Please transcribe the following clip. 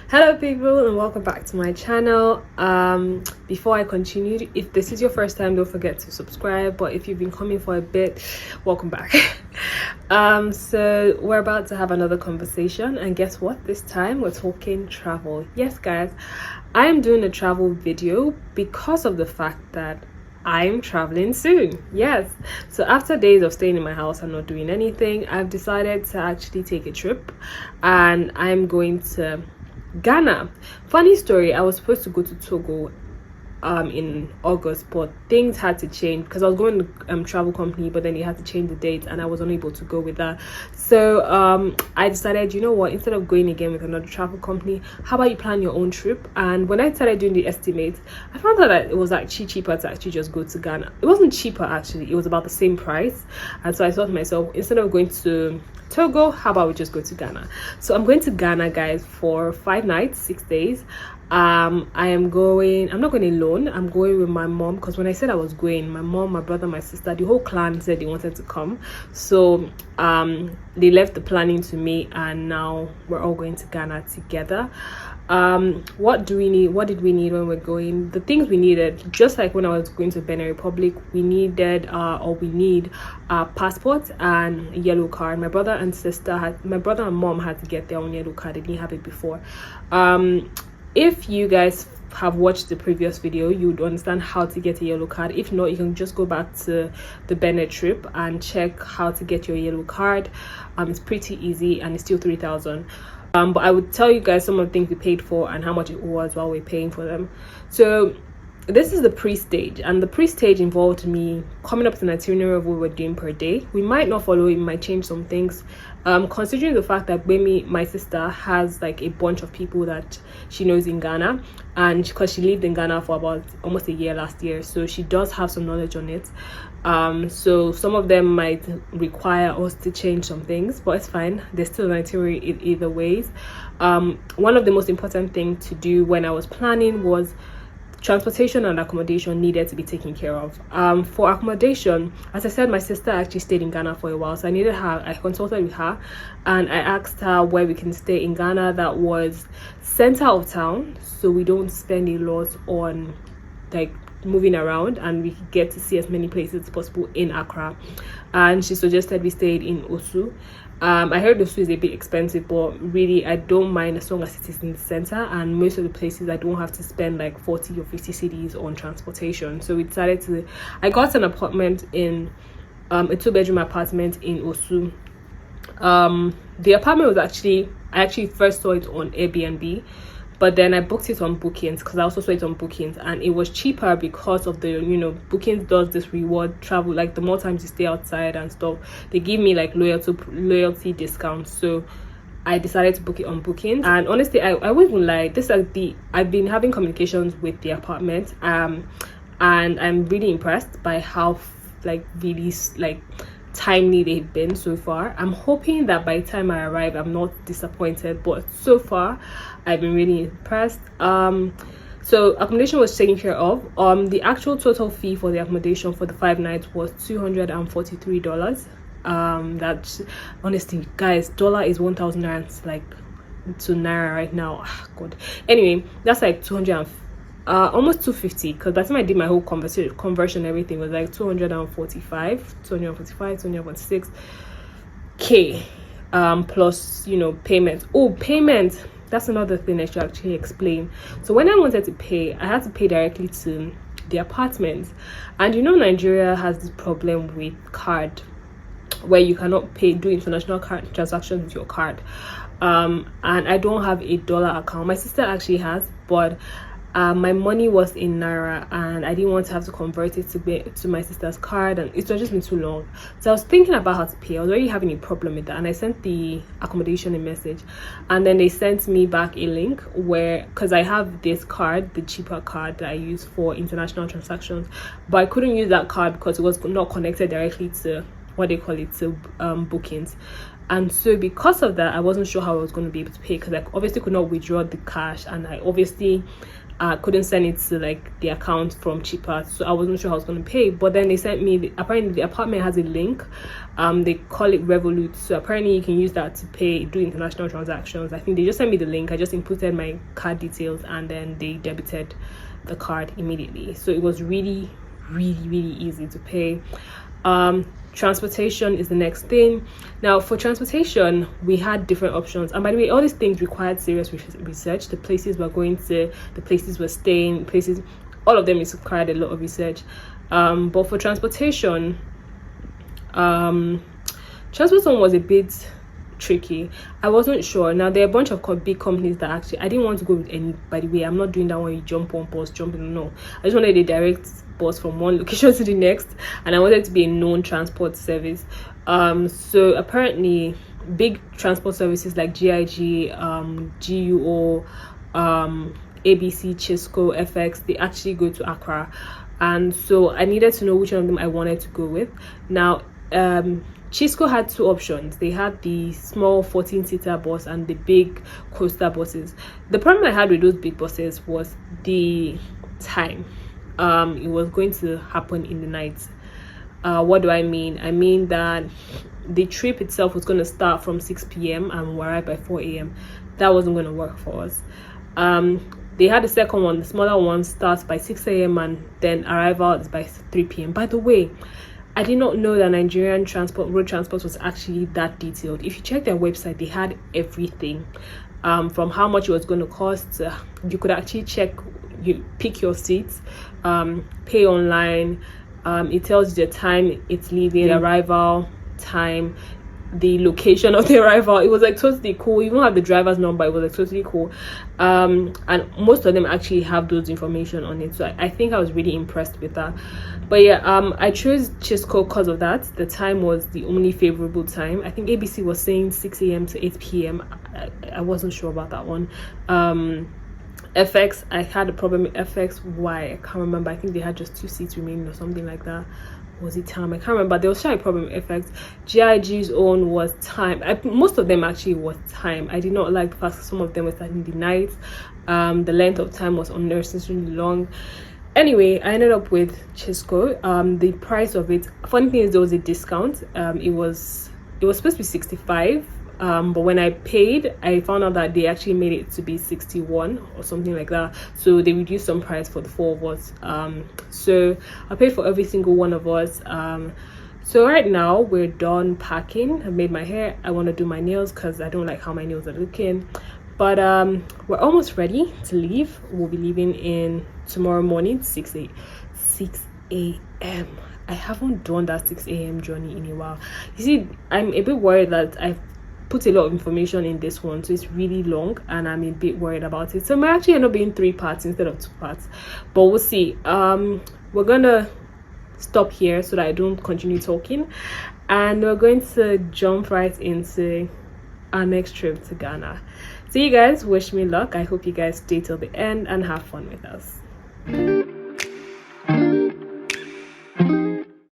Hello people, and welcome back to my channel. Before I continue, if this is your first time, don't forget to subscribe, but if you've been coming for a bit, welcome back. So we're about to have another conversation, and guess what? This time we're talking travel. Yes guys, I am doing a travel video because of the fact that I'm traveling soon. Yes, so after days of staying in my house and not doing anything, I've decided to actually take a trip, and I'm going to Ghana. Funny story, I was supposed to go to Togo in August, but things had to change because I was going to travel company, but then they had to change the date and I was unable to go with that. So I decided, you know what, instead of going again with another travel company, how about you plan your own trip? And when I started doing the estimates, I found out that it was actually cheaper to actually just go to Ghana. It wasn't cheaper, actually, it was about the same price. And so I thought to myself, instead of going to Togo, how about we just go to Ghana? So I'm going to Ghana, guys, for 5 nights, 6 days. I'm not going alone. I'm going with my mom, because when I said I was going, my mom, my brother, my sister, the whole clan said they wanted to come. So they left the planning to me, and now we're all going to Ghana together. What do we need? What did we need when we're going? The things we needed, just like when I was going to Benin Republic, we need passport and a yellow card. My brother and mom had to get their own yellow card. They didn't have it before. If you guys have watched the previous video, you would understand how to get a yellow card. If not, you can just go back to the Benin trip and check how to get your yellow card. It's pretty easy and it's still 3,000. But I would tell you guys some of the things we paid for and how much it was while we're paying for them. So this is the pre-stage, and the pre-stage involved me coming up with an itinerary of what we're doing per day. We might not follow it, might change some things, considering the fact that my sister, has like a bunch of people that she knows in Ghana, and because she lived in Ghana for about almost a year last year, so she does have some knowledge on it. So some of them might require us to change some things, but it's fine. There's still an itinerary either ways. One of the most important things to do when I was planning was transportation and accommodation needed to be taken care of. For accommodation, as I said, my sister actually stayed in Ghana for a while, so I consulted with her and I asked her where we can stay in Ghana that was center of town, so we don't spend a lot on like moving around and we get to see as many places as possible in Accra. And she suggested we stayed in Osu. I heard Osu is a bit expensive, but really I don't mind as long as it is in the center, and most of the places I don't have to spend like 40 or 50 cedis on transportation. So we decided I got an apartment in a 2-bedroom apartment in Osu. The apartment was I actually first saw it on Airbnb, but then I booked it on Bookings, because I also saw it on Bookings, and it was cheaper because of the, Bookings does this reward travel, like the more times you stay outside and stuff, they give me like loyalty discounts. So I decided to book it on Bookings, and honestly, I won't even lie, I've been having communications with the apartment, and I'm really impressed by how really timely they've been so far. I'm hoping that by the time I arrive I'm not disappointed, but so far I've been really impressed. So accommodation was taken care of. The actual total fee for the accommodation for the 5 nights was $243. That's honestly, guys, dollar is 1,000 rands like to naira right now. God. Anyway, that's like almost 250, because by the time I did my whole conversion, everything was like 246 k plus payment. Payment, that's another thing I should actually explain. So when I wanted to pay, I had to pay directly to the apartment, and Nigeria has this problem with card where you cannot do international card transactions with your card, and I don't have a dollar account. My sister actually has, but my money was in naira, and I didn't want to have to convert it to my sister's card, and it was just been too long. So I was thinking about how to pay. I was already having a problem with that, and I sent the accommodation a message, and then they sent me back a link because I have this card, the cheaper card that I use for international transactions, but I couldn't use that card because it was not connected directly to Bookings. And so because of that, I wasn't sure how I was going to be able to pay, because I obviously could not withdraw the cash, and I obviously I couldn't send it to like the account from cheaper, so I wasn't sure how I was going to pay. But then they sent me apparently the apartment has a link, they call it Revolut, so apparently you can use that to do international transactions. I think they just sent me the link, I just inputted my card details, and then they debited the card immediately. So it was really easy to pay. Transportation is the next thing. Now for transportation, we had different options, and by the way, all these things required serious research. The places we're going to, the places we're staying, places, all of them required a lot of research. But for transportation was a bit tricky. I wasn't sure. Now there are a bunch of big companies that actually, I didn't want to go with any, by the way. I'm not doing that one you jump on bus, no, I just wanted a direct bus from one location to the next, and I wanted it to be a known transport service. So apparently big transport services like GIG, GUO, ABC, Chisco, FX, they actually go to Accra, and so I needed to know which one of them I wanted to go with. Now Chisco had two options. They had the small 14-seater bus and the big coaster buses. The problem I had with those big buses was the time. It was going to happen in the night. What do I mean? I mean that the trip itself was going to start from 6 p.m. and we're arrived by 4 a.m. That wasn't going to work for us. They had the second one, the smaller one, starts by 6 a.m. and then arrival is by 3 p.m. By the way, I did not know that Nigerian road transport was actually that detailed. If you check their website, they had everything, from how much it was going to cost. You could actually check, you pick your seats, pay online. It tells you the time it's leaving, arrival time, the location of the arrival. It was like totally cool. You don't have the driver's number. It was like totally cool. And most of them actually have those information on it, so I think I was really impressed with that. But yeah, I chose Chisco because of that. The time was the only favorable time. I think ABC was saying 6 a.m. to 8 p.m. I wasn't sure about that one. FX, I had a problem with FX. Why? I can't remember. I think they had just 2 seats remaining or something like that. Was it time? I can't remember. There was a problem with FX. GIG's own was time. Most of them actually was time. I did not like the fact that some of them were starting the night. The length of time was unnecessarily long. Anyway, I ended up with Chisco. The price of it, funny thing is, there was a discount. It was supposed to be 65, but when I paid, I found out that they actually made it to be 61 or something like that. So they reduced some price for the 4 of us. So I paid for every single one of us. So right now we're done packing. I made my hair. I want to do my nails because I don't like how my nails are looking. But we're almost ready to leave. We'll be leaving in tomorrow morning, 6 a.m. I haven't done that 6 a.m. journey in a while. You see, I'm a bit worried that I've put a lot of information in this one, so it's really long and I'm a bit worried about it. So it might actually end up being 3 parts instead of 2 parts, but we'll see. We're gonna stop here so that I don't continue talking, and we're going to jump right into our next trip to Ghana. So you guys, wish me luck. I hope you guys stay till the end and have fun with us.